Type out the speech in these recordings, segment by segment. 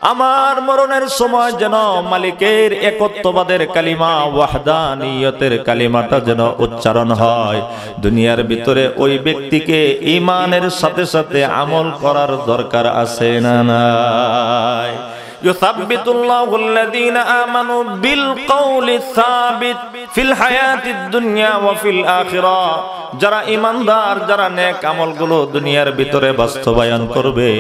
আমার মরণের সময় যেন মালিকের একত্ববাদের কালিমা ওয়াহদানিয়তের কালিমাটা যেন উচ্চারণ হয়। দুনিয়ার ভিতরে ওই ব্যক্তিকে ঈমানের সাথে সাথে আমল করার দরকার আছে না নাই? ইউসাব্বিতুল্লাহু আল্লাযীনা আমানু বিল কওলি সাবিত ফিল হায়াতিদ দুনিয়া ওয়া ফিল আখিরাহ। যারা ঈমানদার, যারা নেক আমলগুলো দুনিয়ার ভিতরে বাস্তবায়ন করবে,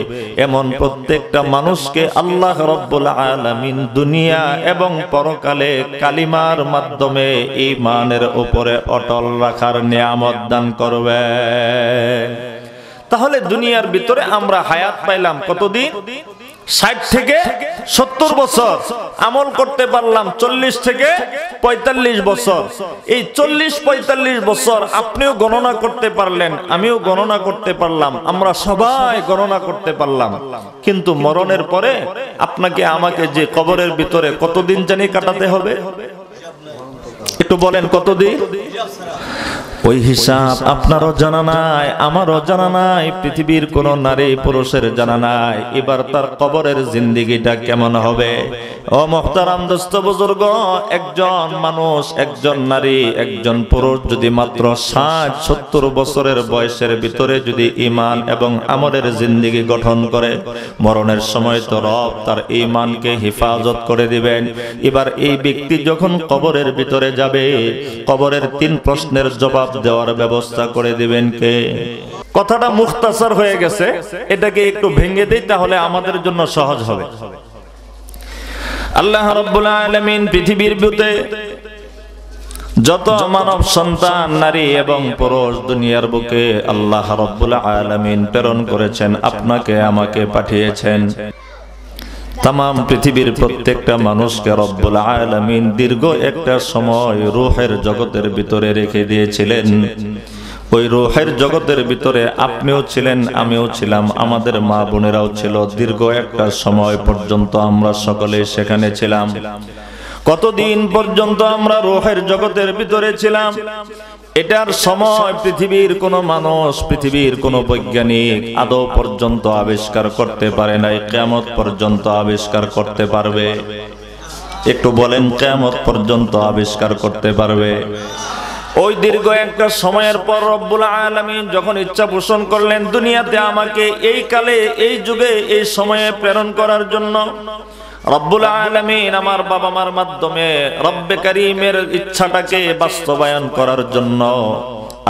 এমন প্রত্যেকটা মানুষকে আল্লাহ রাব্বুল আলামিন দুনিয়া এবং পরকালে কালিমার মাধ্যমে ঈমানের উপরে অটল রাখার নিয়ামত দান করবে। তাহলে দুনিয়ার ভিতরে আমরা হায়াত পাইলাম কতদিন? 60 থেকে 70 বছর। আমল করতে পারলাম 40 থেকে 45 বছর। এই 40-45 বছর আপনিও গণনা করতে পারলেন, আমিও গণনা করতে পারলাম, আমরা সবাই গণনা করতে পারলাম। কিন্তু মরণের পরে আপনাকে আমাকে যে কবরের ভিতরে কতদিন জানি কাটাতে হবে? একটু বলেন কতদিন? ওই হিসাব আপনারও জানা নাই, আমারও জানা নাই, পৃথিবীর কোন নারী পুরুষের জানা নাই। এবার তার কবরের জিন্দেগিটা কেমন হবে? ও মুহতারাম দোস্ত বুজুর্গ, একজন মানুষ, একজন নারী, একজন পুরুষ যদি মাত্র 60-70 বছরের বয়সের ভিতরে যদি ঈমান এবং আমলের জিন্দেগি গঠন করে, মরণের সময় তো রব তার ঈমানকে হেফাজত করে দিবেন। এবার এই ব্যক্তি যখন কবরের ভিতরে যাবে, কবরের 3 প্রশ্নের জবাব দেওয়ার ব্যবস্থা করে দিবেন কে? কথাটা মুখতাসার হয়ে গেছে, এটাকে একটু ভেঙে দেই, তাহলে আমাদের জন্য সহজ হবে। আল্লাহ রাব্বুল আলামিন পৃথিবীর বুকে যত মানব সন্তান, নারী এবং পুরুষ দুনিয়ার বুকে আল্লাহ রাব্বুল আলামিন প্রেরণ করেছেন, আপনাকে আমাকে পাঠিয়েছেন। तमाम पृथिवीर प्रत्येकटा मानुषके रब्बुल आलामीन दीर्घ एकटा समय रूहेर जगतेर भितरे रेखे दिएछिलेन। ওই রূহের জগতের ভিতরে আপনিও ছিলেন, আমিও ছিলাম, আমাদের মা বোনেরাও ছিল। দীর্ঘ একটা সময় পর্যন্ত আমরা সকলে সেখানে ছিলাম। কতদিন পর্যন্ত আমরা রূহের জগতের ভিতরে ছিলাম? এটার সময় পৃথিবীর কোন মানুষ, পৃথিবীর কোন বৈজ্ঞানিক আদৌ পর্যন্ত আবিষ্কার করতে পারে নাই। কিয়ামত পর্যন্ত আবিষ্কার করতে পারবে? একটু বলেন, কিয়ামত পর্যন্ত আবিষ্কার করতে পারবে? ওই দীর্ঘ একটা সময়ের পর রব্বুল আলামিন যখন ইচ্ছা পোষণ করলেন দুনিয়াতে আমাকে এই কালে, এই যুগে, এই সময়ে প্রেরণ করার জন্য, রব্বুল আলামিন আমার বাবা মার মাধ্যমে রব্বে কারীমের ইচ্ছাটাকে বাস্তবায়ন করার জন্য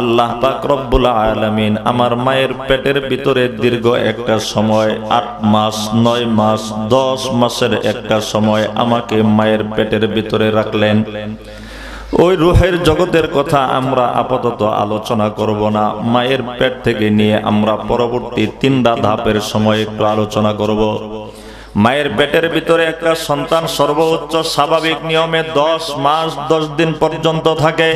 আল্লাহ পাক রব্বুল আলামিন আমার মায়ের পেটের ভিতরে দীর্ঘ একটা সময় 8 মাস, 9 মাস, 10 মাসের একটা সময় আমাকে মায়ের পেটের ভিতরে রাখলেন। ওই রূহের জগতের কথা আমরা আপাতত আলোচনা করব না। মায়ের পেট থেকে নিয়ে আমরা পরবর্তী 3টা ধাপের সময় একটু আলোচনা করব। মায়ের পেটের ভিতরে একটা সন্তান সর্বোচ্চ স্বাভাবিক নিয়মে 10 মাস 10 দিন পর্যন্ত থাকে।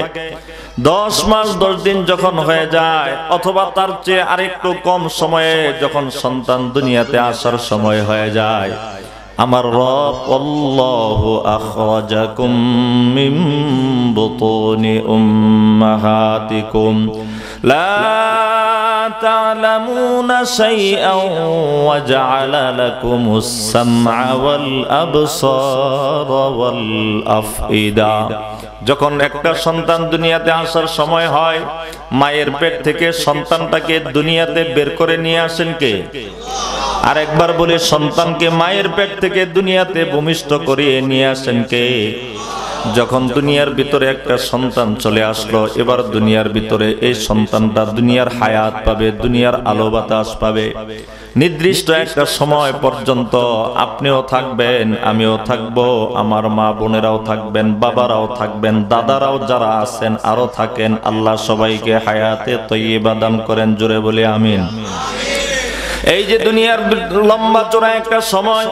10 মাস 10 দিন যখন হয়ে যায়, অথবা তার চেয়ে আরেকটু কম সময়ে যখন সন্তান দুনিয়াতে আসার সময় হয়ে যায়, আমার রব আল্লাহু আখরাজাকুম মিন বুতুনি উম্মাহাতিকুম লা তা'লামুনা শাইআন ওয়া জা'আলা লাকুমুস সামআ ওয়াল আবসারা ওয়াল আফইদা। যখন একটা সন্তান দুনিয়াতে আসার সময় হয়, মায়ের পেট থেকে সন্তানটাকে দুনিয়াতে বের করে নিয়ে আসেন কে? আরেকবার বলি, সন্তানকে মায়ের পেট থেকে দুনিয়াতে ভূমিষ্ঠ করিয়ে নিয়ে আসেন কে? যখন দুনিয়ার ভিতরে একটা সন্তান চলে আসলো, এবার দুনিয়ার ভিতরে এই সন্তানটা দুনিয়ার হায়াত পাবে, দুনিয়ার আলো বাতাস পাবে। নির্দিষ্ট একটা সময় পর্যন্ত আপনিও থাকবেন, আমিও থাকবো, আমার মা বোনেরাও থাকবেন, বাবারাও থাকবেন, দাদারাও যারা আছেন আরো থাকেন। আল্লাহ সবাইকে হায়াতে তয়্যিবা দান করেন, জোরে বলি আমিন। এই যে দুনিয়ার লম্বা চড়া একটা সময়,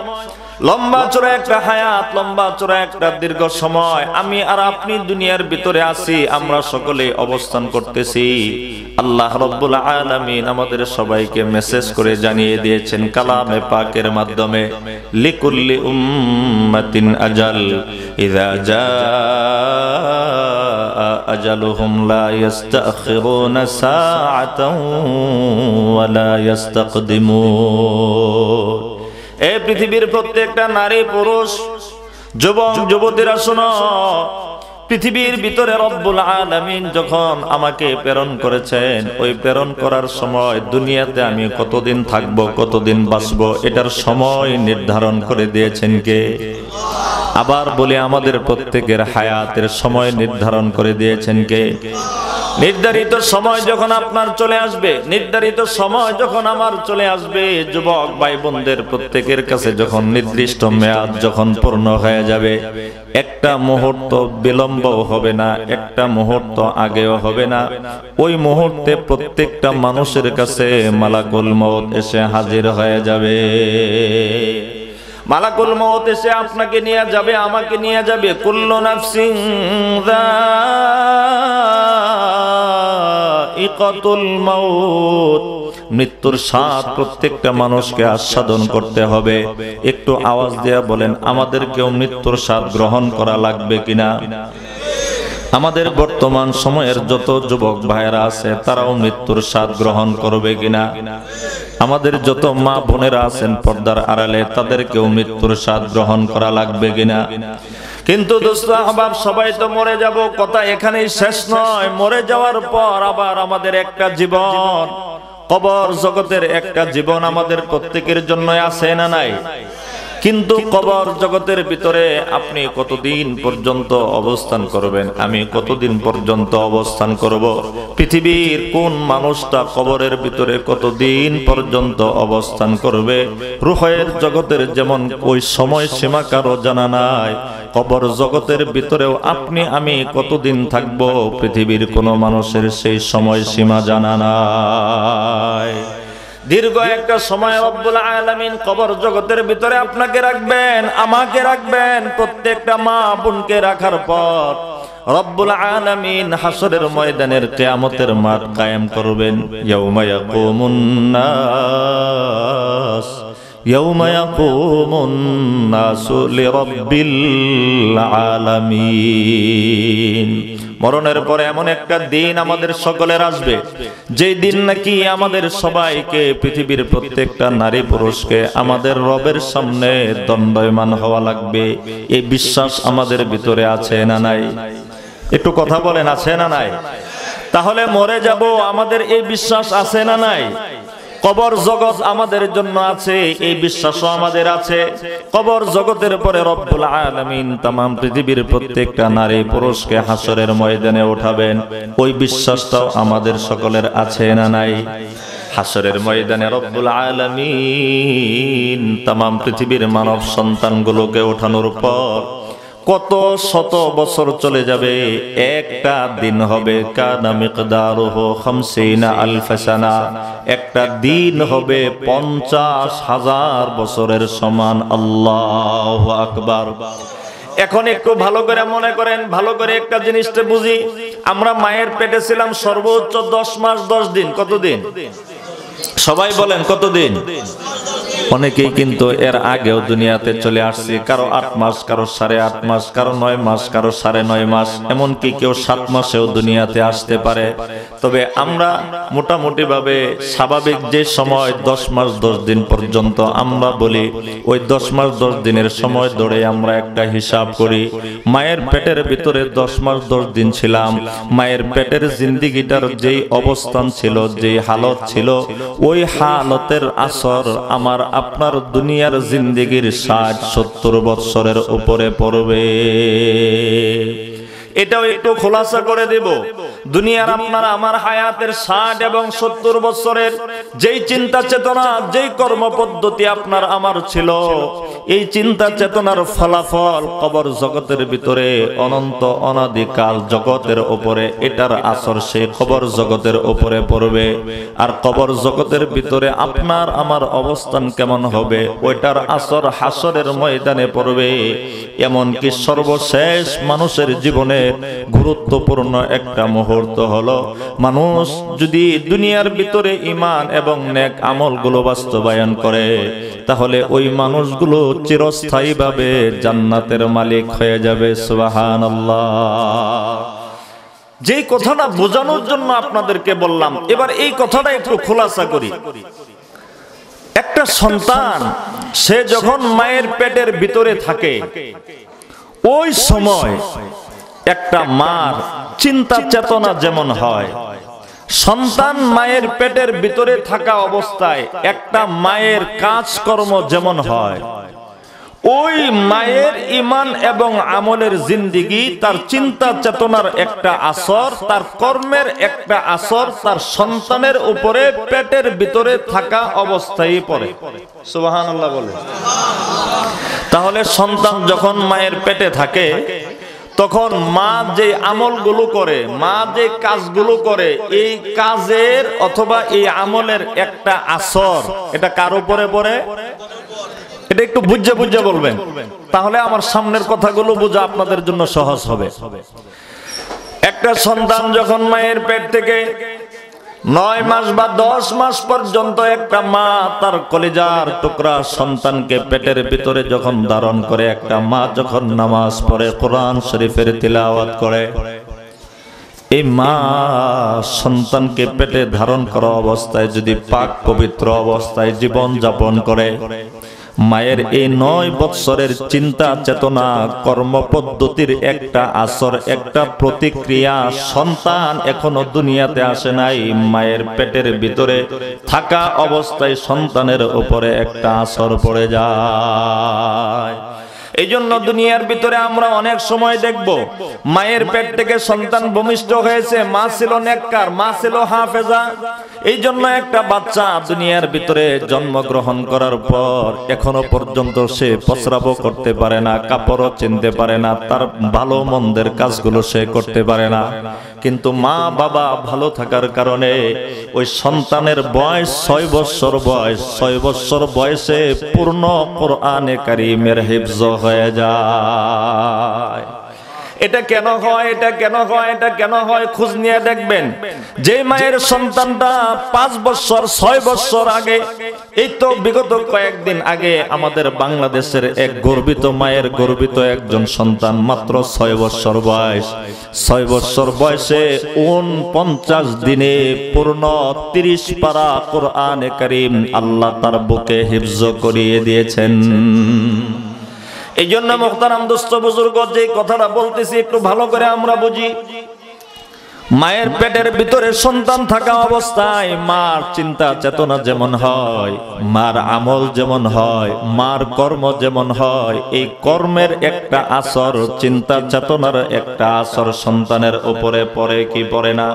লম্বা চড়া একটা হায়াত, লম্বা চড়া একটা দীর্ঘ সময় আমি আর আপনি দুনিয়ার ভিতরে আছি, আমরা সকলে অবস্থান করতেছি। আল্লাহ রাব্বুল আলামিন আমাদের সবাইকে মেসেজ করে জানিয়ে দিয়েছেন কালামে পাকের মাধ্যমে, লিকুল্লি উম্মাতিন আজাল ইযা জাআ আজালুহুম লা ইস্তাখিরুনা সাআতান ওয়া লা ইস্তাকদিমুন। এই পৃথিবীর প্রত্যেকটা নারী পুরুষ যুবক যুবতীরা শোনো, পৃথিবীর ভিতরে রব্বুল আলামিন যখন আমাকে প্রেরণ করেছেন, ওই প্রেরণ করার সময় দুনিয়াতে আমি কতদিন থাকব, কতদিন বাঁচব, এটার সময় নির্ধারণ করে দিয়েছেন কে? আবার বলি, আমাদের প্রত্যেকের হায়াতের সময় নির্ধারণ করে দিয়েছেন কে? নির্ধারিত সময় যখন আপনার চলে আসবে, নির্ধারিত সময় যখন আমার চলে আসবে, যুবক ভাই বোনদের প্রত্যেকের কাছে যখন নির্দিষ্ট মেয়াদ যখন পূর্ণ হয়ে যাবে, একটা মুহূর্ত বিলম্বও হবে না, একটা মুহূর্ত আগেও হবে না। ওই মুহূর্তে প্রত্যেকটা মানুষের কাছে মালাকুল মউত এসে হাজির হয়ে যাবে। মালাকুল মউত এসে আপনাকে নিয়ে যাবে, আমাকে নিয়ে যাবে। কুল্লু নাফসিন যায়িকাতুল মাউত, মৃত্যুর স্বাদ প্রত্যেকটা মানুষকে আস্বাদন করতে হবে। একটু আওয়াজ দিয়ে বলেন, আমাদেরকেও মৃত্যুর স্বাদ গ্রহণ করা লাগবে কিনা? আমাদের বর্তমান সময়ের যত যুবক ভাইয়েরা আছে তারাও মৃত্যুর স্বাদ গ্রহণ করবে কিনা? আমাদের যত মা বোনেরা আছেন পর্দার আড়ালে, তাদেরকেও মৃত্যুর স্বাদ গ্রহণ করা লাগবে কিনা? কিন্তু দোস্ত আহবাব, সবাই তো মরে যাব, কথা এখানেই শেষ নয়। মরে যাওয়ার পর আবার আমাদের একটা জীবন, কবর জগতের একটা জীবন আমাদের প্রত্যেকের জন্য আছে না নাই? কিন্তু কবর জগতের ভিতরে আপনি কতদিন পর্যন্ত অবস্থান করবেন, আমি কতদিন পর্যন্ত অবস্থান করব? পৃথিবীর কোন মানুষটা কবরের ভিতরে কতদিন পর্যন্ত অবস্থান করবে? রূহের জগতের যেমন ওই সময় সীমা কারো জানা নাই, কবর জগতের ভিতরেও আপনি আমি কতদিন থাকব পৃথিবীর কোন মানুষের সেই সময় সীমা জানা নাই। দীর্ঘ একটা সময় রব্বুল আলামিন কবর জগতের ভিতরে আপনাকে রাখবেন, আমাকে রাখবেন, প্রত্যেকটা মা বোনকে রাখার পর রব্বুল আলামিন হাসরের ময়দানের কিয়ামতের মাঠ কায়েম করবেন। ইয়াউমা ইয়াকুমুন নাস, ইয়াউমা ইয়াকুমুন নাসু লিরাব্বিল আলামিন। মরণের পরে এমন একটা দিন আমাদের সকলের আসবে, যেই দিন নাকি আমাদের সবাইকে, পৃথিবীর প্রত্যেকটা নারী পুরুষকে আমাদের রবের সামনে দণ্ডায়মান হওয়া লাগবে। এই বিশ্বাস আমাদের ভিতরে আছে না নাই? একটু কথা বলেন, আছে না নাই? তাহলে মরে যাব, আমাদের এই বিশ্বাস আছে না নাই? কবর জগৎ আমাদের জন্য আছে, এই বিশ্বাসও আমাদের আছে। কবর জগতের পরে রব্বুল আলামিন तमाम পৃথিবীর প্রত্যেকটা নারী পুরুষকে হাসরের ময়দানে উঠাবেন, ওই বিশ্বাসটাও আমাদের সকলের আছে না নাই? হাসরের ময়দানে রব্বুল আলামিন तमाम পৃথিবীর মানব সন্তানগুলোকে ওঠানোর পর কত শত বছর চলে যাবে, একটা দিন হবে কানা মিকদারুহু 50 আলফ সানা, একটা দিন হবে 50,000 বছরের সমান। আল্লাহু আকবার। এখন একটু ভালো করে মনে করেন, ভালো করে একটা জিনিসটা বুঝি। আমরা মায়ের পেটে ছিলাম সর্বোচ্চ 10 মাস 10 দিন। কতদিন? সবাই বলেন কতদিন? অনেকেই কিন্তু এর আগেও দুনিয়াতে চলে আসছে, কারো 8 মাস, কারো 8.5 মাস, কারো 9 মাস, কারো 9.5 মাস, এমনকি কেউ 7 মাসেও দুনিয়াতে আসতে পারে। তবে আমরা মোটামুটি ভাবে স্বাভাবিক যে সময় 10 মাস 10 দিন পর্যন্ত আমরা বলি, ওই 10 মাস 10 দিনের সময় ধরে আমরা একটা হিসাব করি। মায়ের পেটের ভিতরে 10 মাস 10 দিন ছিলাম, মায়ের পেটের জিন্দেগিটার যেই অবস্থান ছিল, যেই হালত ছিল, ওই হালতের আসর আমার আপনার দুনিয়ার জিন্দেগির 60-70 বছরের উপরে পড়বে। এটাও একটু খোলাসা করে দেব। দুনিয়ার আপনার আমার হায়াতের 60 এবং 70 বছরের যেই চিন্তা চেতনা, যেই কর্ম পদ্ধতি আপনার আমার ছিল, এই চিন্তা চেতনার ফলাফল কবর জগতের ভিতরে অনন্ত অনাদিকাল জগতের উপরে এটার আসর সেই কবর জগতের উপরে পড়বে। আর কবর জগতের ভিতরে আপনার আমার অবস্থান কেমন হবে, ওইটার আসর হাসরের ময়দানে পড়বে। এমনকি সর্বশেষ মানুষের জীবনে গুরুত্বপূর্ণ একটা মুহূর্ত হলো, মানুষ যদি দুনিয়ার ভিতরে ঈমান এবং নেক আমলগুলো বাস্তবায়ন করে, তাহলে ওই মানুষগুলো চিরস্থায়ীভাবে জান্নাতের মালিক হয়ে যাবে। সুবহানাল্লাহ। যেই কথাটা বোঝানোর জন্য আপনাদেরকে বললাম, এবার এই কথাটা একটু খোলাসা করি। একটা সন্তান সে যখন মায়ের পেটের ভিতরে থাকে ওই সময় একটা মার চিন্তা চেতনা যেমন হয়, সন্তান মায়ের পেটের ভিতরে থাকা অবস্থায় একটা মায়ের কাজকর্ম যেমন হয়, ওই মায়ের ঈমান এবং আমলের জিন্দেগি, তার চিন্তা চেতনার একটা আসর, তার কর্মের একটা আসর তার সন্তানের উপরে পেটের ভিতরে থাকা অবস্থায় পড়ে। সুবহানাল্লাহ বলে। তাহলে সন্তান যখন মায়ের পেটে থাকে তখন মা যে আমলগুলো করে, মা যে কাজগুলো করে, এই কাজের অথবা এই আমলের একটা আসর এটা কার উপরে পড়ে? এটা একটু বুঝে বুঝে বলবেন, তাহলে আমার সামনের কথাগুলো বোঝা আপনাদের জন্য সহজ হবে। একটা সন্তান যখন মায়ের পেট থেকে 9 মাস বা 10 মাস পর্যন্ত একটা মা তার কলিজার টুকরা সন্তানকে পেটের ভিতরে যখন ধারণ করে, একটা মা যখন নামাজ পড়ে, কোরআন শরীফের তিলাওয়াত করে, এই মা সন্তানকে পেটে ধারণ করা অবস্থায় যদি পাক পবিত্র অবস্থায় জীবন যাপন করে, মায়ের এই 9 বৎসরের চিন্তা চেতনা কর্মপদ্ধতির একটা আসর, একটা প্রতিক্রিয়া সন্তান এখনো দুনিয়াতে আসে নাই, মায়ের পেটের ভিতরে থাকা অবস্থায় সন্তানের উপরে একটা আসর পড়ে যায়। এই জন্য দুনিয়ার ভিতরে আমরা অনেক সময় দেখব মায়ের পেট থেকে সন্তান ভূমিষ্ঠ হয়েছে, মা ছিল নেককার, মা ছিল হাফেজা। এই জন্য একটা বাচ্চা দুনিয়ার ভিতরে জন্মগ্রহণ করার পর এখনো পর্যন্ত সে প্রস্রাবও করতে পারে না, কাপড়ও চিনতে পারে না, তার ভালো মন্দের কাজগুলো সে করতে পারে না। কিন্তু মা বাবা ভালো থাকার কারণে ওই সন্তানের বয়স 6 বছর বয়স, 6 বছর বয়সে পূর্ণ কোরআনে কারীমের হিফজ হয়ে যায়। এটা কেন হয়, এটা কেন হয়, এটা কেন হয়? খোঁজ নিয়ে দেখবেন, যে মায়ের সন্তানটা 5 বছর 6 বছর আগে, এই তো বিগত কয়েকদিন আগে আমাদের বাংলাদেশের এক গর্বিত মায়ের গর্বিত একজন সন্তান, মাত্র 6 বছর বয়স, 6 বছর বয়সে 49 দিনে পূর্ণ 30 পারা কোরআনে কারীম আল্লাহ তার বুকে হিফজ করিয়ে দিয়েছেন। এই জন্য মুহতারাম দোস্ত বুজুর্গ, যে কথাটা বলতেছি একটু ভালো করে আমরা বুঝি। মায়ের পেটের ভিতরে সন্তান থাকা অবস্থায় মার চিন্তা চেতনা যেমন হয়, মার আমল যেমন হয়, মার কর্ম যেমন হয়, এই কর্মের একটা আসর, চিন্তা চেতনার একটা আসর সন্তানের উপরে পড়ে কি পড়ে না?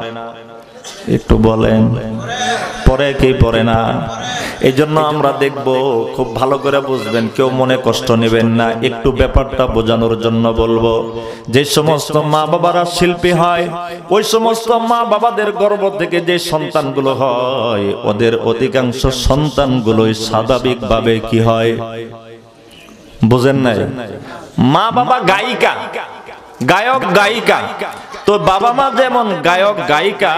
একটু বলেন, পড়ে কি পড়ে না? এই জন্য আমরা দেখব, খুব ভালো করে বুঝবেন, কেউ মনে কষ্ট নেবেন না, একটু ব্যাপারটা বোঝানোর জন্য বলবো। যে সমস্ত মা বাবারা শিল্পী হয়, ওই সমস্ত মা বাবাদের গর্ভ থেকে যে সন্তানগুলো হয়, ওদের অধিকাংশ সন্তানগুলোই স্বাভাবিকভাবে কি হয় বুঝেন নাই? মা বাবা গায়িকা, গায়ক গায়িকা, তো বাবা মা যেমন গায়ক গায়িকা,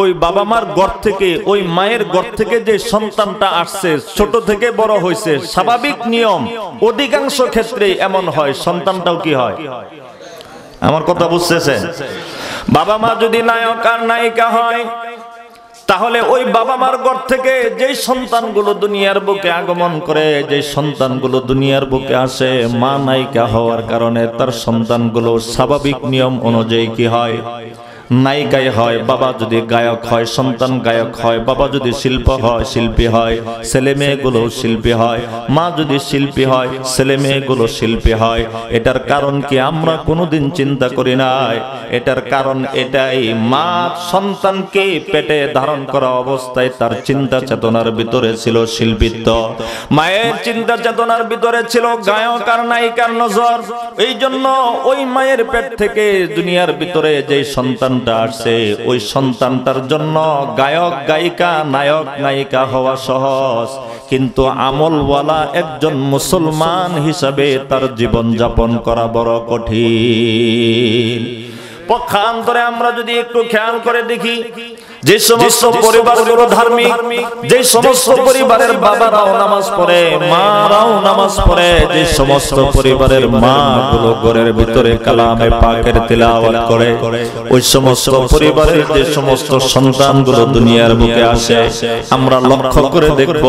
ওই বাবা মার ঘর থেকে, ওই মায়ের ঘর থেকে যে সন্তানটা আসছে, ছোট থেকে বড় হয়েছে, স্বাভাবিক নিয়ম অধিকাংশ ক্ষেত্রে এমন হয়, সন্তানটাও কি হয়? আমার কথা বুঝতেছেন? বাবা মা যদি নায়ক আর নায়িকা হয়, তাহলে ওই বাবা মার ঘর থেকে যে সন্তানগুলো দুনিয়ার বুকে আগমন করে, যে সন্তানগুলো দুনিয়ার বুকে আসে, মা নায়িকা হওয়ার কারণে তার সন্তানগুলো স্বাভাবিক নিয়ম অনুযায়ী কি হয়? নায়িকাই হয়। বাবা যদি গায়ক হয়, সন্তান গায়ক হয়। বাবা যদি শিল্পী হয়, ছেলে মেয়েগুলো শিল্পী হয়। মা যদি শিল্পী হয়, ছেলে মেয়েগুলো শিল্পী হয়। এটার কারণ কি আমরা কোনোদিন চিন্তা করি নাই? এটার কারণ এটাই, মা সন্তানকে পেটে ধারণ করা অবস্থায় তার চিন্তা চেতনার ভিতরে ছিল শিল্পিত্ব, মায়ের চিন্তা চেতনার ভিতরে ছিল গায়ক আর নায়িকার নজর। এই জন্য ওই মায়ের পেট থেকে দুনিয়ার ভিতরে যে সন্তানটা আসছে, ওই সন্তানটার জন্য গায়ক গায়িকা, নায়ক নায়িকা হওয়া সহজ, কিন্তু আমলওয়ালা একজন মুসলমান হিসাবে তার জীবন যাপন করা বড় কঠিন। পক্ষান্তরে আমরা যদি একটু খেয়াল করে দেখি, যে সমস্ত পরিবারগুলো ধার্মিক, যে সমস্ত পরিবারের বাবারাও নামাজ পড়ে, মারাও নামাজ পড়ে, যে সমস্ত পরিবারের মাগুলো ঘরের ভিতরে কালামে পাকের তিলাওয়াত করে, ওই সমস্ত পরিবারের যে সমস্ত সন্তানগুলো দুনিয়ার বুকে আসে, আমরা লক্ষ্য করে দেখব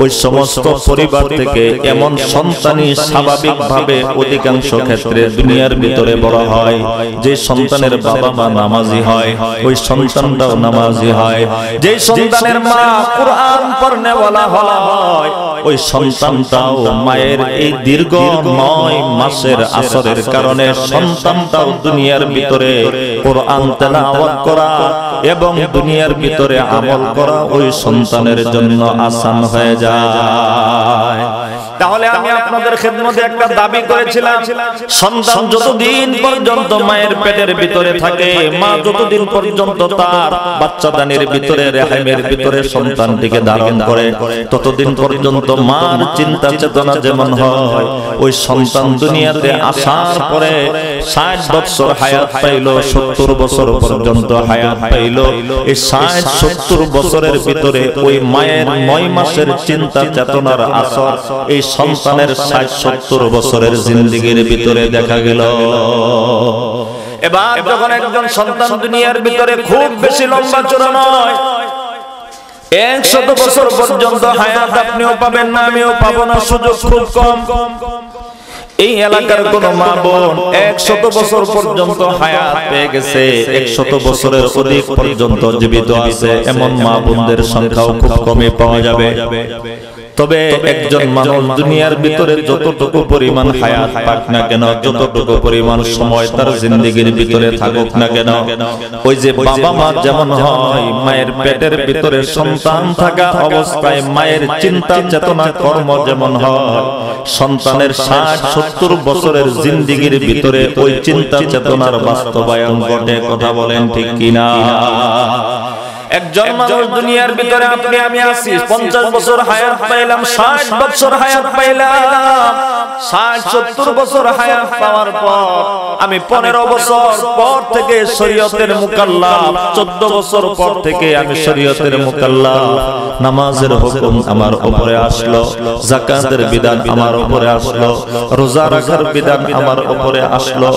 ওই সমস্ত পরিবার থেকে এমন সন্তানই স্বাভাবিকভাবে অধিকাংশ ক্ষেত্রে দুনিয়ার ভিতরে বড় হয়। যে সন্তানের বাবা মা নামাজি হয়, ওই সন্তানটাও নামাজি হয়। যে সন্তানের মা কুরআন পড়নেওয়ালা হয়, ওই সন্তানটাও মায়ের এই দীর্ঘ 9 মাসের আসরের কারণে সন্তানটাও দুনিয়ার ভিতরে কোরআন তেলাওয়াত করা এবং দুনিয়ার ভিতরে আমল করা ওই সন্তানের জন্য আসান হয়ে যায়। তাহলে আমি আপনাদের খেদমতে একটা দাবি করেছিলাম, সন্তান যতদিন পর্যন্ত মায়ের পেটের ভিতরে থাকে, মা যতদিন পর্যন্ত তার বাচ্চাদানির ভিতরে রেহেমের ভিতরে সন্তানটিকে ধারণ করে, ততদিন পর্যন্ত মার চিন্তা চেতনা যেমন হয়, ওই সন্তান দুনিয়াতে আসার পরে 60 বছর হায়াত পাইল, 70 বছর পর্যন্ত হায়াত পাইল। এই 60-70 বছরের ভিতরে ওই মায়ের 9 মাসের চিন্তা চেতনার আসর এই সন্তানের 60-70 বছরের জিন্দেগির ভিতরে দেখা গেল। এবার যখন একজন সন্তান দুনিয়ার ভিতরে খুব বেশি লম্বা চড়া নয়, 100 বছর পর্যন্ত হায়াত আপনিও পাবেন না, আমিও পাবো না, সুযোগ খুব কম। এই এলাকার কোন মা বোন 100 বছর পর্যন্ত হায়াত পেয়ে গেছে, 100 বছরের অধিক পর্যন্ত জীবিত আছে, এমন মা বোনদের সংখ্যাও খুব কমই পাওয়া যাবে। তবে একজন মানুষ দুনিয়ার ভিতরে যতটুকু পরিমাণ হায়াত পাক না কেন, যতটুকু পরিমাণ সময় তার জিন্দেগির ভিতরে থাকুক না কেন, ওই যে বাবা মা যেমন হয়, মায়ের পেটের ভিতরে সন্তান থাকা অবস্থায় মায়ের চিন্তা চেতনা কর্ম যেমন হয়, সন্তানের 60-70 বছরের জিন্দেগির ভিতরে ওই চিন্তা চেতনার বাস্তবায়ন ঘটে। কথা বলেন ঠিক কিনা? একজন মানুষ দুনিয়ার ভিতরে আপনি আমি আছি, 50 বছর হায়াত পাইলাম, 60 বছর হায়াত পাইলাম, 60-70 বছর হায়াত পাওয়ার পর আমি 15 বছর পর থেকে শরীয়তের মুকাল্লাফ, 14 বছর পর থেকে আমি শরীয়তের মুকাল্লাফ, নামাজের হুকুম আমার উপরে আসলো, যাকাতের বিধান আমার উপরে আসলো, রোজা রাখার বিধান আমার উপরে আসলো।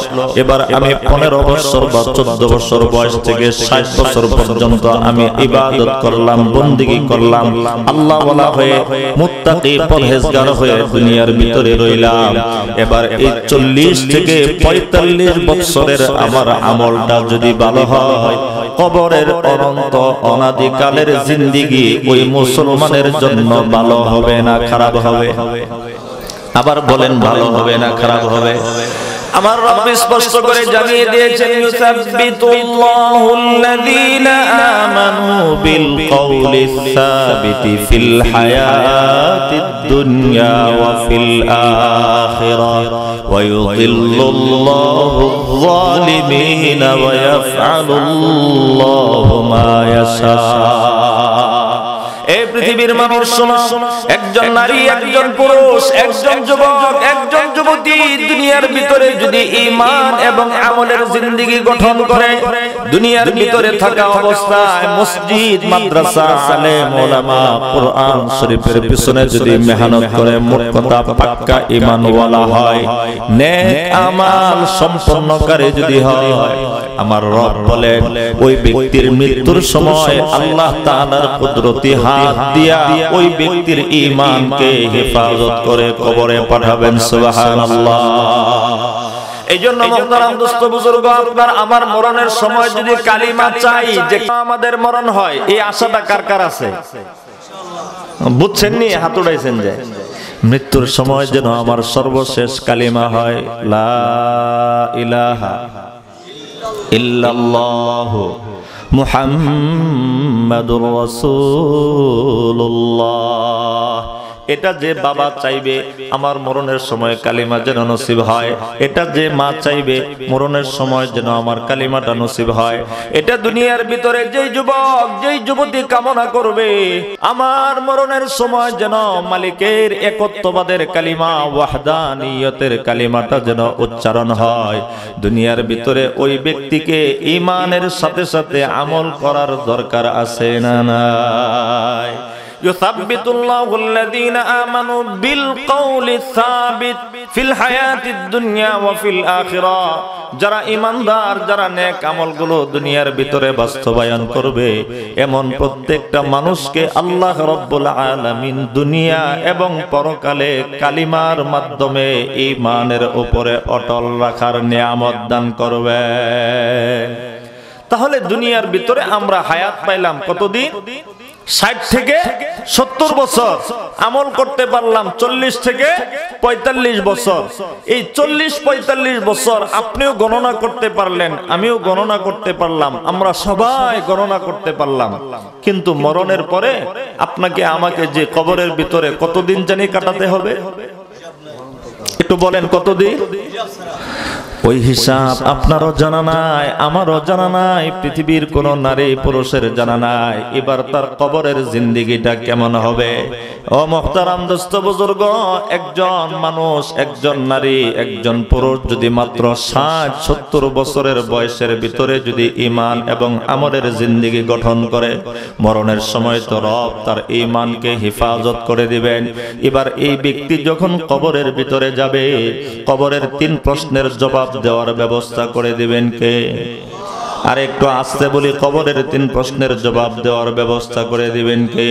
এবার আমি 15 বছর বা 14 বছর বয়স থেকে 60 বছর পর্যন্ত আমি ইবাদত করলাম, বন্দেগী করলাম, আল্লাহ ওয়ালা হয়ে মুত্তাকি পরহেজগার হয়ে দুনিয়ার ভিতরে রইলাম। এবার এই 40 থেকে 45 বছরের আমার আমলটা যদি ভালো হয়, কবরের অনন্ত অনাদিকালের জিন্দেগি ওই মুসলমানের জন্য ভালো হবে না খারাপ হবে? আবার বলেন, ভালো হবে না খারাপ হবে? আমার রব স্পষ্ট করে জানিয়ে দিয়েছেন, ইউসাব্বিতুল্লাহুল্লাযীনা আমানু বিল কওলিস সাবিতি ফিল হায়াতিদ দুনিয়া ওয়া ফিল আখিরাহ ওয়া ইউযিল্লুল্লাহুয যালিমিনা ওয়া ইয়াফআলুল্লাহু মা ইয়াশা। এই পৃথিবীর মানুষ শোনো, একজন নারী, একজন পুরুষ, একজন যুবক, একজন যুবতী দুনিয়ার ভিতরে যদি ঈমান এবং আমলের জিন্দেগি গঠন করে, দুনিয়ার ভিতরে থাকা অবস্থায় মসজিদ, মাদ্রাসা, আলেম, উলামা, কোরআন শরীফের পিছনে যদি মেহনত করে, মোট কথা পাক্কা ঈমানওয়ালা হয়, নেক আমাল সম্পন্নকারী যদি হয়, আমার রব বলেন ওই ব্যক্তির মৃত্যুর সময় আল্লাহ তাআলার কুদরতি হাত দিয়া ওই ব্যক্তির ঈমানকে হেফাজত করে কবরে পাঠাবেন। সুবহানাল্লাহ। এইজন্য মুহতারাম দোস্ত বুজুর্গ, আপনার আমার মরণের সময় যদি কালিমা চাই যে আমাদের মরণ হয়, এই আশাটা কার কার আছে? বুঝছেন নি? হাত উঠাইছেন যে মৃত্যুর সময় যেন আমার সর্বশেষ কালিমা হয় লা ইলাহা ইল্লাল্লাহু মুহাম্মাদুর রাসূলুল্লাহ। এটা যে বাবা চাইবে আমার মরণের সময় কালিমা যেন নসিব হয়, এটা যে মা চাইবে মরণের সময় যেন আমার কালিমাটা নসিব হয়, এটা দুনিয়ার ভিতরে যেই যুবক যেই যুবতী কামনা করবে আমার মরণের সময় যেন মালিকের একত্ববাদের কালিমা ওয়াহদানিয়তের কালিমাটা যেন উচ্চারণ হয়। দুনিয়ার ভিতরে ওই ব্যক্তিকে ঈমানের সাথে সাথে আমল করার দরকার আছে না নাই? ইউসাব্বিতুল্লাহু আল্লাযীনা আমানু বিল কওলি সাবিত ফিল হায়াতিদ দুনিয়া ওয়া ফিল আখিরাহ। যারা ঈমানদার, যারা নেক আমলগুলো দুনিয়ার ভিতরে বাস্তবায়ন করবে, এমন প্রত্যেকটা মানুষকে আল্লাহ রাব্বুল আলামিন দুনিয়া এবং পরকালে কালিমার মাধ্যমে ঈমানের উপরে অটল রাখার নিয়ামত দান করবে। তাহলে দুনিয়ার ভিতরে আমরা হায়াত পাইলাম কতদিন? 60 থেকে 70 বছর। আমল করতে পারলাম 40 থেকে 45 বছর। এই 40-45 বছর আপনিও গণনা করতে পারলেন, আমিও গণনা করতে পারলাম, আমরা সবাই গণনা করতে পারলাম। কিন্তু মরণের পরে আপনাকে আমাকে যে কবরের ভিতরে কতদিন জানি কাটাতে হবে? একটু বলেন কতদিন? ওই হিসাব আপনারও জানা নাই, আমারও জানা নাই, পৃথিবীর কোন নারী পুরুষের জানা নাই। এবার তার কবরের জিন্দেগিটা কেমন হবে? ও মুহতারাম দোস্ত বুজুর্গ, একজন মানুষ, একজন নারী, একজন পুরুষ যদি মাত্র 60-70 বছরের বয়সের ভিতরে যদি ঈমান এবং আমলের জিন্দেগি গঠন করে, মরণের সময় তো রব তার ঈমানকে হেফাজত করে দিবেন। এবার এই ব্যক্তি যখন কবরের ভিতরে যাবে, কবরের 3 প্রশ্নের জবাব দেওয়ার ব্যবস্থা করে দিবেন কে? আর একটু আস্তে বলি, কবরের 3 প্রশ্নের জবাব দেওয়ার ব্যবস্থা করে দিবেন কে?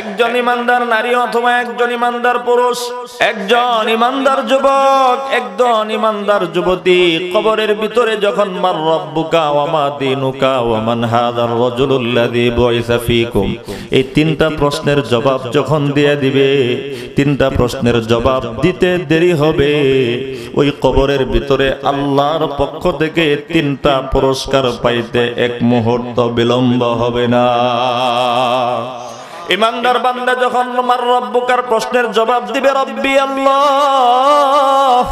একজন ইমানদার নারী অথবা একজন ইমানদার পুরুষ, একজন ইমানদার যুবক, একজন ইমানদার যুবতী কবরের ভিতরে যখন মার রাব্বুকা ওয়া মা দীনুকা ওয়া মান হাযার রাজুলুল্লাযী বুইসা ফীকুম, এই 3টা প্রশ্নের জবাব যখন দিয়ে দিবে, 3টা প্রশ্নের জবাব দিতে দেরি হবে, ওই কবরের ভিতরে আল্লাহর পক্ষ থেকে 3টা পুরস্কার পাইতে 1 মুহূর্ত বিলম্ব হবে না। ইমানদার বান্দা যখন মার রব্বুকার প্রশ্নের জবাব দিবে রব্বি আল্লাহ,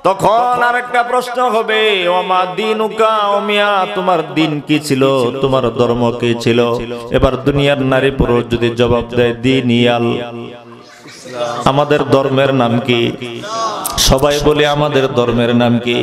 তখন আরেকটা প্রশ্ন হবে ওমা দীনুকা, ও মিয়া তোমার দিন কি ছিল, তোমার ধর্ম কি ছিল? এবার দুনিয়ার নারী পুরুষ যদি জবাব দেয় দীনিয়াল, আমাদের ধর্মের নাম কি? সবাই বলে আমাদের ধর্মের নাম কি?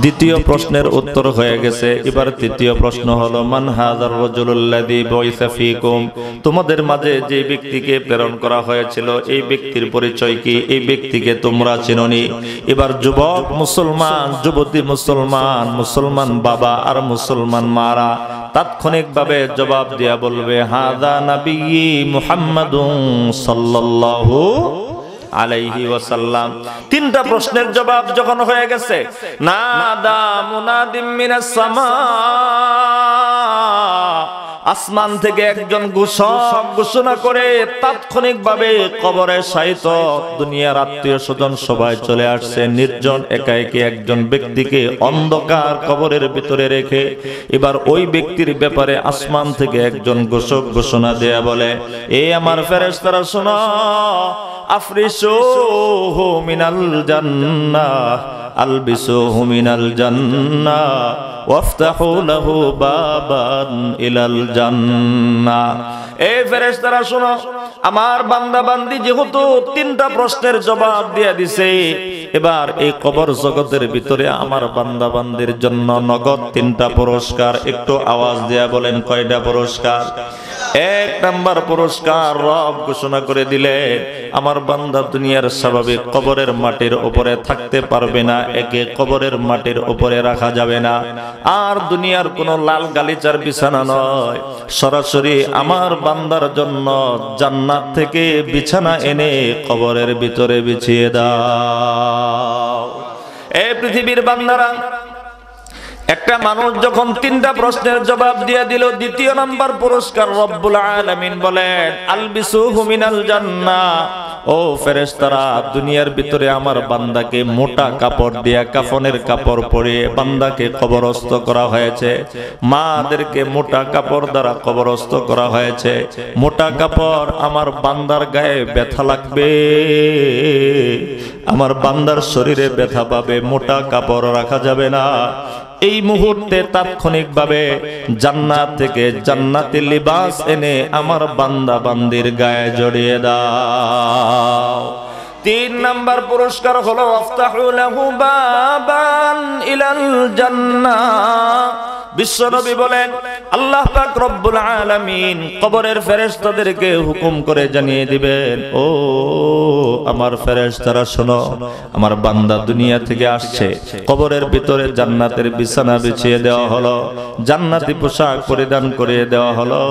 দ্বিতীয় প্রশ্নের উত্তর হয়ে গেছে। এবার তৃতীয় প্রশ্ন হলো মান হাযার রাজুলুল্লাযী বুইসা ফীকুম, তোমাদের মাঝে যে ব্যক্তিকে প্রেরণ করা হয়েছিল এই ব্যক্তির পরিচয় কি? এই ব্যক্তিকে তোমরা চিনোনি? এবার যুবক মুসলমান, যুবতী মুসলমান, মুসলমান বাবা আর মুসলমান মারা তাৎক্ষণিকভাবে জবাব দিয়া বলবে হাযা নবী মুহাম্মাদুন সাল্লাল্লাহু আলাইহি ওয়াসাল্লাম। 3টা প্রশ্নের জবাব যখন হয়ে গেছে, নাদা মুনাদিম মিনাস সামা, আসমান থেকে একজন ঘোষক ঘোষণা করে তাৎক্ষণিকভাবে কবরে শায়িত দুনিয়ার আত্মীয় স্বজন সবাই চলে আসছে। নির্জন একা একা একজন ব্যক্তিকে অন্ধকার কবরের ভিতরে রেখে এবার ওই ব্যক্তির ব্যাপারে আসমান থেকে একজন ঘোষক ঘোষণা দেয়া বলে, এ আমার ফেরেশতারা শোনো, আফরিসুহু মিনাল জান্নাহ আলবিসুহু মিনাল জান্নাহ ওয়াফতাহু লাহু বাবান ইলাল জান্নাহ। এই ফেরেশতারা শোনো, আমার বান্দা বান্দি যেহেতু 3টা প্রশ্নের জবাব দিয়ে দিছে, এবার এই কবর জগতের ভিতরে আমার বান্দা বান্দির জন্য নগদ 3টা পুরস্কার। একটু আওয়াজ দেয়া বলেন কয়টা পুরস্কার? 1 নাম্বার পুরস্কার রব ঘোষণা করে দিলে আমার বান্দা দুনিয়ার স্বাভাবিক কবরের মাটির উপরে থাকতে পারবে না, একে কবরের মাটির উপরে রাখা যাবে না। আর দুনিয়ার কোনো লাল গালিচার বিছানা নয়, সরাসরি আমার বান্দার জন্য জান্নাত থেকে বিছানা এনে কবরের ভিতরে বিছিয়ে দাও। এই পৃথিবীর বান্দারা, একটা মানুষ যখন 3টা প্রশ্নের জবাব দিয়ে দিল, দ্বিতীয় নাম্বার পুরস্কার রব্বুল আলামিন বলেন আলবিসুহু মিনাল জান্নাহ ও ফেরেশতারা, দুনিয়ার ভিতরে আমার বান্দাকে মোটা কাপড় দিয়া, কাফনের কাপড় পরিয়ে বান্দাকে কবরস্থ করা হয়েছে। মাদেরকে মোটা কাপড় দ্বারা কবরস্থ করা হয়েছে। মোটা কাপড় আমার বান্দার গায়ে ব্যথা লাগবে, আমার বান্দার শরীরে ব্যথা পাবে, মোটা কাপড় রাখা যাবে না। এই মুহূর্তে তাৎক্ষণিকভাবে জান্নাত থেকে জান্নাতি লিবাস এনে আমার বান্দা বান্দির গায়ে জড়িয়ে দাও। 3 নাম্বার পুরস্কার হলো আফতাহু লাহু বাবান ইলাল জান্নাহ। বিশ্বনবী বলেন, আল্লাহ পাক রব্বুল আলামিন কবরের ফেরেশতাদেরকে হুকুম করে জানিয়ে দিবেন, ও আমার ফেরেশতারা শোনো, আমার বান্দা দুনিয়া থেকে আসছে, কবরের ভিতরে জান্নাতের বিছানা বিছিয়ে দেওয়া হলো, জান্নাতি পোশাক পরিধান করিয়ে দেওয়া হলো।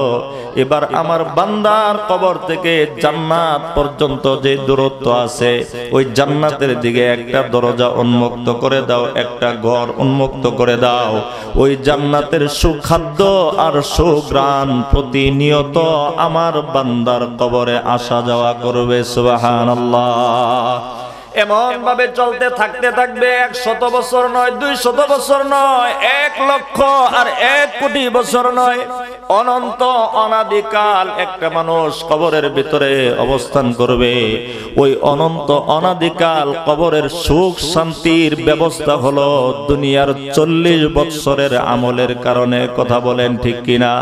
এবার আমার বান্দার কবর থেকে জান্নাত পর্যন্ত যে দূরত্ব আছে, ওই জান্নাতের দিকে একটা দরজা উন্মুক্ত করে দাও, একটা ঘর উন্মুক্ত করে দাও। ওই জান্নাতের সুখাদ্য আর সুঘ্রাণ প্রতিনিয়ত আমার বান্দার কবরে আসা যাওয়া করবে। সুবহানাল্লাহ। এমন ভাবে চলতে থাকতে থাকবে 100 বছর নয়, 200 বছর নয়, 1 লক্ষ আর 1 কোটি বছর নয়, অনন্ত অনাদিকাল একটা মানুষ কবরের ভিতরে অবস্থান করবে। ওই অনন্ত অনাদিকাল কবরের সুখ শান্তির ব্যবস্থা হলো দুনিয়ার 40 বছরের আমলের কারণে। কথা বলেন ঠিক কিনা?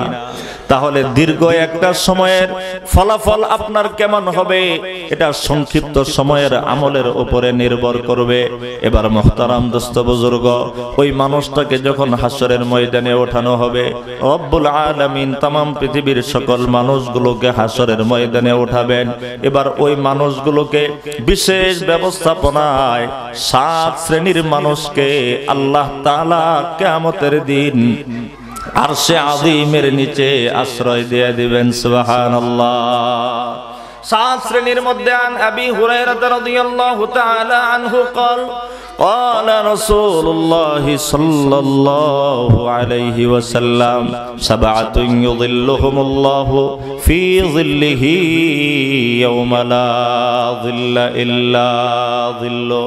তাহলে দীর্ঘ একটা সময়ের ফলাফল আপনার কেমন হবে, এটা সংক্ষিপ্ত সময়ের আমলের উপরে নির্ভর করবে। এবার মুহতারাম দোস্ত বুজুর্গ, ওই মানুষটাকে যখন হাসরের ময়দানে ওঠানো হবে, রব্বুল আলামিন তামাম পৃথিবীর সকল মানুষগুলোকে হাসরের ময়দানে উঠাবেন। এবার ওই মানুষগুলোকে বিশেষ ব্যবস্থাপনায় 7 শ্রেণীর মানুষকে আল্লাহ তাআলা কিয়ামতের দিন আরশে আযীমের নিচে আশ্রয় দিয়ে দিবেন। সুবহানাল্লাহ। 7 শ্রেণীর মধ্যে আন আবি হুরায়রা রাদিয়াল্লাহু তাআলা আনহু قال قال رسول الله صلى الله عليه وسلم 7 يظلهم الله في ظله يوم لا ظل إلا ظله।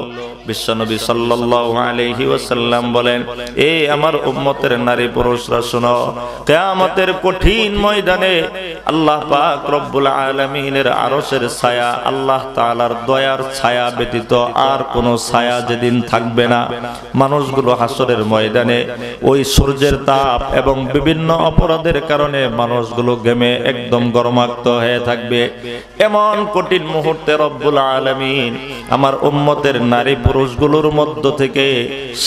বিশ্বনবী সাল্লাল্লাহু আলাইহি ওয়াসাল্লাম বলেন, এ আমার উম্মতের নারী পুরুষরা শোনো, কিয়ামতের কঠিন ময়দানে আল্লাহ পাক রব্বুল আলামিনের আরশের ছায়া, আল্লাহ তাআলার দয়ার ছায়া ব্যতীত আর কোনো ছায়া যেদিন থাকবে না। মানুষগুলো হাসরের ময়দানে ওই সূর্যের তাপ এবং বিভিন্ন অপরাধের কারণে মানুষগুলো ঘেমে একদম গরমাক্ত হয়ে থাকবে। এমন কঠিন মুহূর্তে রব্বুল আলামিন আমার উম্মতের নারী পুরুষগুলোর মধ্য থেকে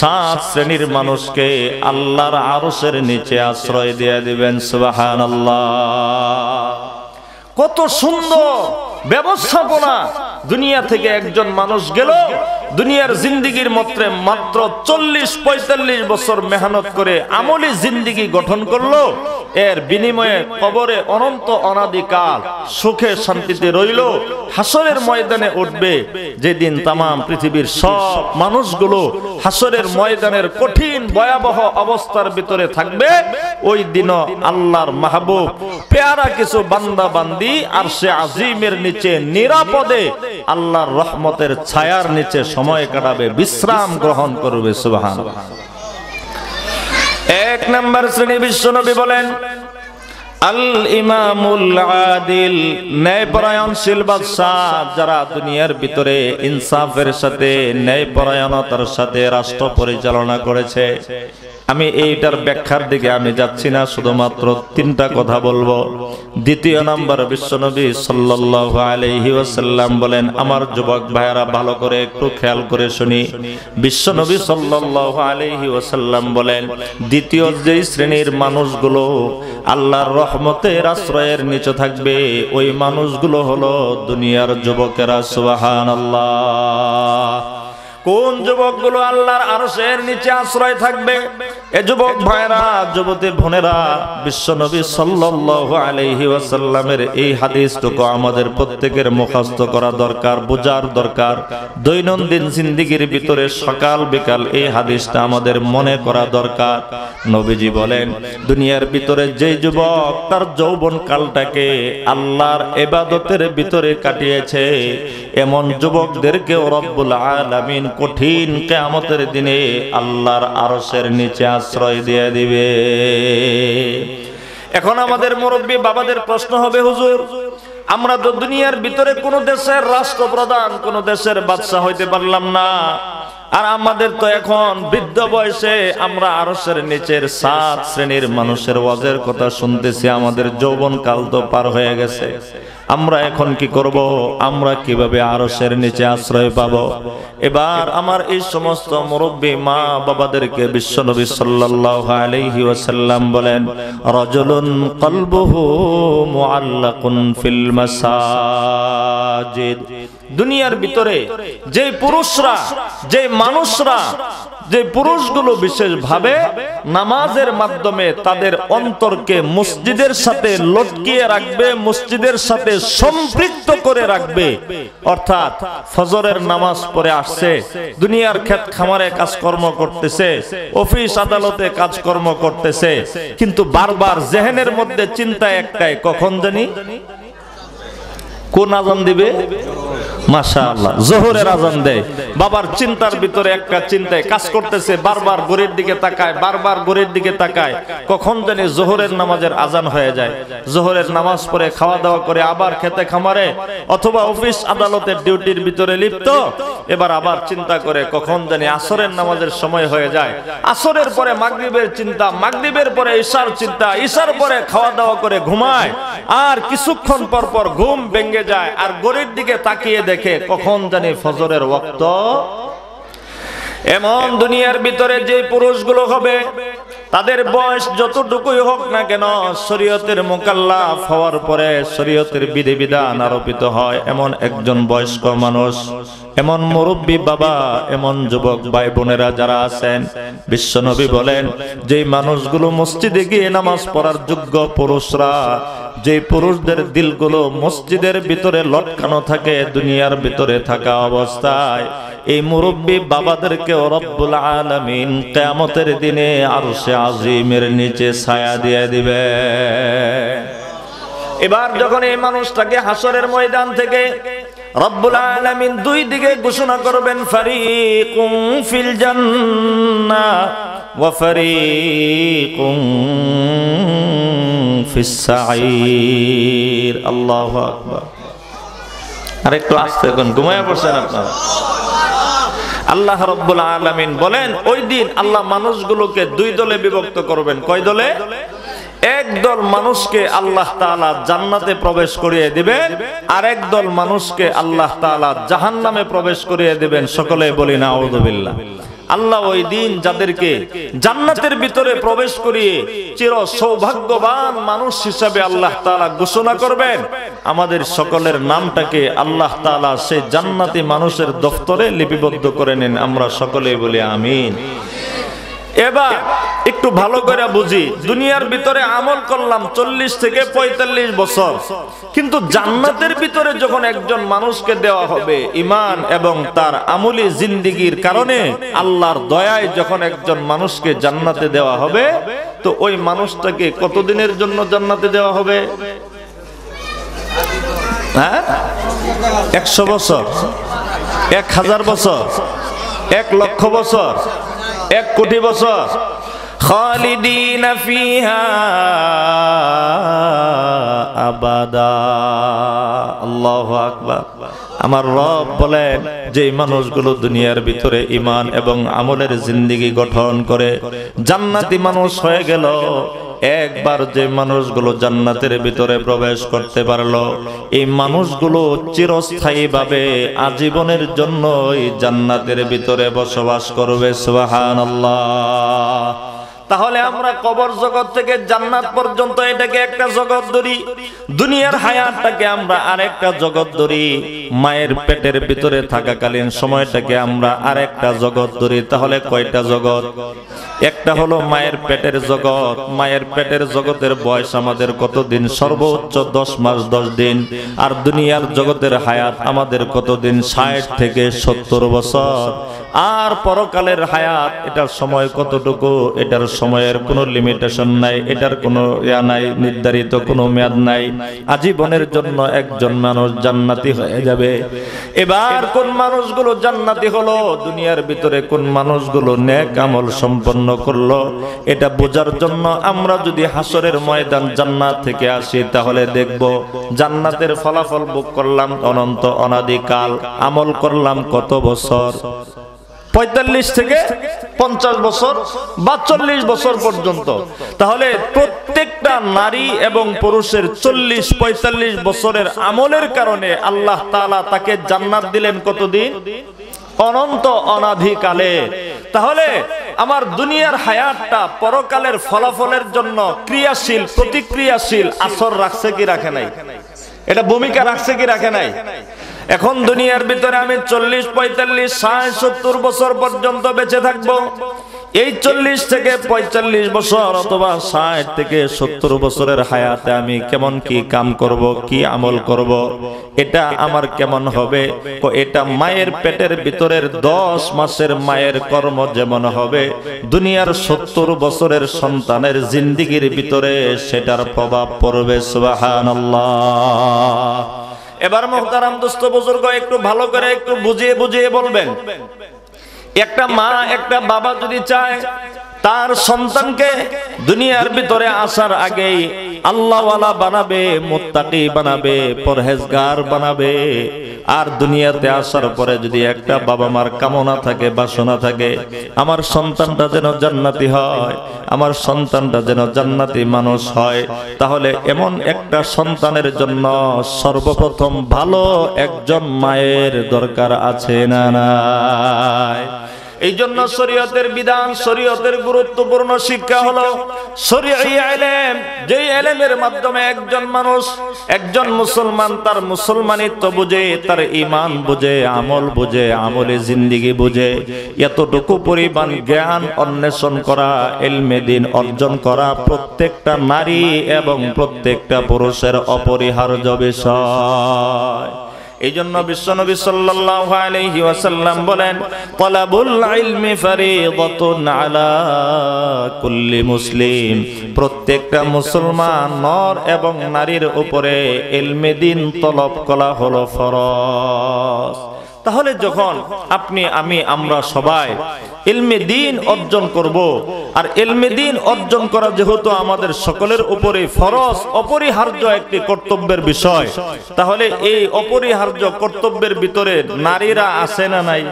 7 শ্রেণীর মানুষকে আল্লাহর আরশের নিচে আশ্রয় দিয়ে দিবেন। সুবহানাল্লাহ। কত সুন্দর ব্যবস্থাপনা! দুনিয়া থেকে একজন মানুষ গেল, দুনিয়ার জিন্দেগির মধ্যে মাত্র 40-45 বছর মেহনত করে আমলি জিন্দেগি গঠন করলো, এর বিনিময়ে কবরে অনন্ত অনাদিকাল সুখে শান্তিতে রইল। হাসরের ময়দানে উঠবে যেদিন তামাম পৃথিবীর সব মানুষগুলো হাসরের ময়দানের কঠিন ভয়াবহ অবস্থার ভিতরে থাকবে, ওই দিন আল্লাহর মাহবুব পেয়ারা কিছু বান্দা বান্দি আরশে আজিমের নিচে নিরাপদে আল্লাহর রহমতের ছায়ার নিচে সময় কাটাবে, বিশ্রাম গ্রহণ করবে। সুবহানাল্লাহ। 1 নম্বর শ্রেণী বিশ্বনবী বলেন, আল ইমামুল আদিল, ন্যায়পরায়ণশীল বাদশাহ, যারা দুনিয়ার ভিতরে ইনসাফের সাথে ন্যায়পরায়ণতার সাথে রাষ্ট্র পরিচালনা করেছে। আমি এইটার ব্যাখ্যার দিকে আমি যাচ্ছি না, শুধুমাত্র 3টা কথা বলবো। 2 নম্বর বিশ্বনবী সাল্লাল্লাহু আলাইহি ওয়াসাল্লাম বলেন, আমার যুবক ভাইয়েরা ভালো করে একটু খেয়াল করে শুনি। বিশ্বনবী সাল্লাল্লাহু আলাইহি ওয়াসাল্লাম বলেন, দ্বিতীয় যে শ্রেণীর মানুষগুলো আল্লাহর রহমতের আশ্রয়ের নিচে থাকবে, ওই মানুষগুলো হলো দুনিয়ার যুবকেরা। সুবহানাল্লাহ। কোন যুবকগুলো আল্লাহর আরশের নিচে আশ্রয় থাকবে? এ যুবক ভাইরা, যুবতী বোনেরা, বিশ্বনবী সাল্লাল্লাহু আলাইহি ওয়াসাল্লামের এই হাদিসটুকু আমাদের প্রত্যেকের মুখস্থ করা দরকার, বোঝার দরকার। দৈনন্দিন জিন্দেগির ভিতরে সকাল বিকাল এই হাদিসটা আমাদের মনে করা দরকার। নবীজি বলেন, দুনিয়ার ভিতরে যে যুবক তার যৌবন কালটাকে আল্লাহর ইবাদতের ভিতরে কাটিয়েছে, এমন যুবকদেরকেও রব্বুল আলামিন কঠিন কিয়ামতের দিনে আল্লাহর আরশের নিচে আশ্রয় দিয়ে দিবে। এখন আমাদের মুরব্বী বাবাদের প্রশ্ন হবে, হুজুর আমরা তো দুনিয়ার ভিতরে কোন দেশের রাষ্ট্রপ্রধান, কোন দেশের বাদশা হইতে পারলাম না, আর আমাদের তো এখন বৃদ্ধ বয়সে আমরা আরশের নিচের 7 শ্রেণীর মানুষের ওয়াজের কথা শুনতেছি, আমাদের যৌবন কাল তো পার হয়ে গেছে, আমরা এখন কি করব? আমরা কিভাবে আরশের নিচে আশ্রয় পাব? এবার আমার এই সমস্ত মুরব্বী মা বাবাদেরকে বিশ্বনবী সাল্লাল্লাহু আলাইহি ওয়াসাল্লাম বলেন, রাজুলুন কলবুহু মুআল্লাকুন ফিল মাসাজিদ। দুনিয়ার ভিতরে যে পুরুষরা, যে মানুষরা, যে পুরুষগুলো বিশেষভাবে নামাজের মাধ্যমে তাদের অন্তরকে মসজিদের সাথে লটকিয়ে রাখবে, মসজিদের সাথে সম্পৃক্ত করে রাখবে, অর্থাৎ ফজরের নামাজ পড়ে আসছে, দুনিয়ার ক্ষেত খামারে কাজকর্ম করতেছে, অফিস আদালতে কাজকর্ম করতেছে, কিন্তু বারবার জেহেনের মধ্যে চিন্তা একটাই, কখন জানি কোন আজান দিবে? মাশাআল্লাহ, যোহরের আজান দেয়। বাবার চিন্তার ভিতরে একটা চিন্তায় কাজ করতেছে, বারবার ঘড়ির দিকে তাকায়, বারবার ঘড়ির দিকে তাকায়, কখন জানি যোহরের নামাজের আজান হয়ে যায়। যোহরের নামাজ পড়ে খাওয়া দাওয়া করে আবার খেতে খামারে অথবা অফিস আদালতের ডিউটির ভিতরে লিপ্ত, এবার আবার চিন্তা করে কখন জানি আসরের নামাজের সময় হয়ে যায়। আসরের পরে মাগরিবের চিন্তা, মাগরিবের পরে ইশার চিন্তা, ইশার পরে খাওয়া দাওয়া করে ঘুমায়, আর কিছুক্ষণ পর পর ঘুম ভেঙে যায়, আর ঘড়ির দিকে তাকিয়ে দেখে কখন জানি ফজরের ওয়াক্ত। এমন দুনিয়ার ভিতরে যে পুরুষগুলো হবে, তাদের বয়স যতটুকুই হোক না কেন, শরীয়তের মুকাল্লাফ হওয়ার পরে শরীয়তের বিধিবিধান আরোপিত হয় এমন একজন বয়স্ক মানুষ, এমন মুরব্বী বাবা, এমন যুবক ভাই বোনেরা যারা আছেন, বিশ্বনবী বলেন, যে মানুষগুলো মসজিদে গিয়ে নামাজ পড়ার যোগ্য পুরুষরা, যে পুরুষদের দিলগুলো মসজিদের ভিতরে লটকানো থাকে দুনিয়ার ভিতরে থাকা অবস্থায়, এই মুরব্বী বাবাদেরকে রব্বুল আলামিন কিয়ামতের দিনে আরশে আজিমের নিচে ছায়া দিয়ে দিবে। এবার যখন এই মানুষটাকে হাসরের ময়দান থেকে রব্বুল আলামিন দুই দিকে ঘোষণা করবেন, ফারিকুম ফিল জান্নাহ ওয়া ফারিকুম ফিস সাঈর। আল্লাহু আকবার। আর একটু আস্তে এখন, ঘুমায় পড়ছেন আপনারা? আল্লাহ রাব্বুল আলামিন বলেন, ওই দিন আল্লাহ মানুষগুলোকে দুই দলে বিভক্ত করবেন। কয় দলে? এক দল মানুষকে আল্লাহ তাআলা জান্নাতে প্রবেশ করিয়ে দিবেন, আর এক দল মানুষকে আল্লাহ তাআলা জাহান্নামে প্রবেশ করিয়ে দিবেন। সকলে বলি নাউযুবিল্লাহ। আল্লাহ ওই দিন যাদেরকে জান্নাতের ভিতরে প্রবেশ করিয়ে চির সৌভাগ্যবান মানুষ হিসাবে আল্লাহ তাআলা ঘোষণা করবেন, আমাদের সকলের নামটাকে আল্লাহ তাআলা সেই জান্নাতি মানুষের দফতরে লিপিবদ্ধ করে নেন। আমরা সকলেই বলি আমিন। এবার একটু ভালো করে বুঝি, দুনিয়ার ভিতরে আমল করলাম 40 থেকে 45 বছর, কিন্তু জান্নাতের ভিতরে যখন একজন মানুষকে দেওয়া হবে ঈমান এবং তার আমলি জিন্দেগির কারণে আল্লাহর দয়ায় যখন একজন মানুষকে জান্নাতে দেওয়া হবে, তো ওই মানুষটাকে কতদিনের জন্য জান্নাতে দেওয়া হবে? 100 বছর, 1000 বছর, 1 লক্ষ বছর, 1 কোটি বছর। খালিদিনা ফিহা আবাদা। আল্লাহু আকবার। আমার রব বলেন, যে মানুষগুলো দুনিয়ার ভিতরে ঈমান এবং আমলের জিন্দেগি গঠন করে জান্নাতি মানুষ হয়ে গেল, একবার যে মানুষগুলো জান্নাতের ভিতরে প্রবেশ করতে পারলো, এই মানুষগুলো চিরস্থায়ীভাবে আজীবনের জন্য এই জান্নাতের ভিতরে বসবাস করবে। সুবহানাল্লাহ। তাহলে আমরা কবর জগৎ থেকে জান্নাত পর্যন্ত এটাকে একটা জগৎ ধরি, দুনিয়ার হায়াতটাকে আমরা আরেকটা জগৎ ধরি, মায়ের পেটের ভিতরে থাকাকালীন সময়টাকে আমরা আরেকটা জগৎ ধরি। তাহলে কয়টা জগৎ? একটা হলো মায়ের পেটের জগৎ। মায়ের পেটের জগতের বয়স আমাদের কতদিন? সর্বোচ্চ 10 মাস 10 দিন। আর দুনিয়ার জগতের হায়াত আমাদের কতদিন? 60 থেকে 70 বছর। আর পরকালের হায়াত, এটার সময় কতটুকু? এটার সময়ের কোনো লিমিটেশন নাই, এটার কোনো নাই, নির্ধারিত কোনো মেয়াদ নাই। আজীবনের জন্য একজন মানুষ জান্নাতি হয়ে যাবে। এবার কোন মানুষগুলো জান্নাতি হলো, দুনিয়ার ভিতরে কোন মানুষগুলো নেক আমল সম্পন্ন করলো, এটা বোঝার জন্য আমরা যদি হাসরের ময়দান জান্নাত থেকে আসি, তাহলে দেখব জান্নাতের ফলাফল ভোগ করলাম অনন্ত অনাদিকাল, আমল করলাম কত বছর? 45 থেকে 50 বছর বা 40 বছর পর্যন্ত। তাহলে প্রত্যেকটা নারী এবং পুরুষের 40-45 বছরের আমলের কারণে আল্লাহ তাআলা তাকে জান্নাত দিলেন কতদিন? অনন্ত অনাদিকালে। তাহলে আমার দুনিয়ার হায়াতটা পরকালের ফলাফলের জন্য ক্রিয়াশীল, প্রতিক্রিয়াশীল আসর রাখছে কি রাখে নাই? এটা ভূমিকা রাখছে কি রাখে নাই? এখন দুনিয়ার ভিতরে আমি 40, 45, 60, 70 বছর পর্যন্ত বেঁচে থাকবো। এই 40 থেকে 45 বছর অথবা 60 থেকে 70 বছরের হায়াতে আমি কেমন কি কাম করব, কি আমল করব, এটা আমার কেমন হবে? এটা মায়ের পেটের ভিতরের 10 মাসের মায়ের কর্ম যেমন হবে, দুনিয়ার 70 বছরের সন্তানের জিন্দেগির ভিতরে সেটার প্রভাব পড়বে। সুবহানাল্লাহ। এবার মুহতারাম দোস্ত বুজুর্গ, একটু ভালো করে একটু বুঝিয়ে বুঝিয়ে বলবেন। একটা মা একটা বাবা যদি চায় তার সন্তানকে দুনিয়ার ভিতরে আসার আগেই আল্লাহওয়ালা বানাবে, মুত্তাকি বানাবে, পরহেজগার বানাবে, আর দুনিয়াতে আসার পরে যদি একটা বাবা মার কামনা থাকে, বাসনা থাকে, আমার সন্তানটা যেন জান্নাতি হয়, আমার সন্তানটা যেন জান্নাতি মানুষ হয়, তাহলে এমন একটা সন্তানের জন্য সর্বপ্রথম ভালো একজন মায়ের দরকার আছে না নাই? এই জন্য শরীয়তের বিধান, শরীয়তের গুরুত্বপূর্ণ শিক্ষা হলো শরীয়ী ইলম, যেই ইলমের মাধ্যমে একজন মানুষ, একজন মুসলমান তার মুসলমানিত্ব বুঝে, তার ঈমান বুঝে, আমল বুঝে, আমলে জিন্দেগি বুঝে। এতটুকু পরিমাণ জ্ঞান অন্বেষণ করা, ইলমে দ্বীন অর্জন করা প্রত্যেকটা নারী এবং প্রত্যেকটা পুরুষের অপরিহার্য বিষয়। এই জন্য বিশ্বনবী সাল্লাল্লাহু আলাইহি ওয়াসাল্লাম বলেন, তালাবুল ইলমি ফারিদাতুন আলা কুল্লি মুসলিম। প্রত্যেকটা মুসলমান নর এবং নারীর উপরে ইলমে দ্বীন তলব করা হলো ফরজ। তাহলে যখন আপনি, আমি, আমরা সবাই ইলমে দ্বীন অর্জন করব, আর ইলমে দ্বীন অর্জন করা যেহেতু আমাদের সকলের উপরে ফরজ, অপরিহার্য একটি কর্তব্যের বিষয়, তাহলে এই অপরিহার্য কর্তব্যের ভিতরে নারীরা আছে না নাই?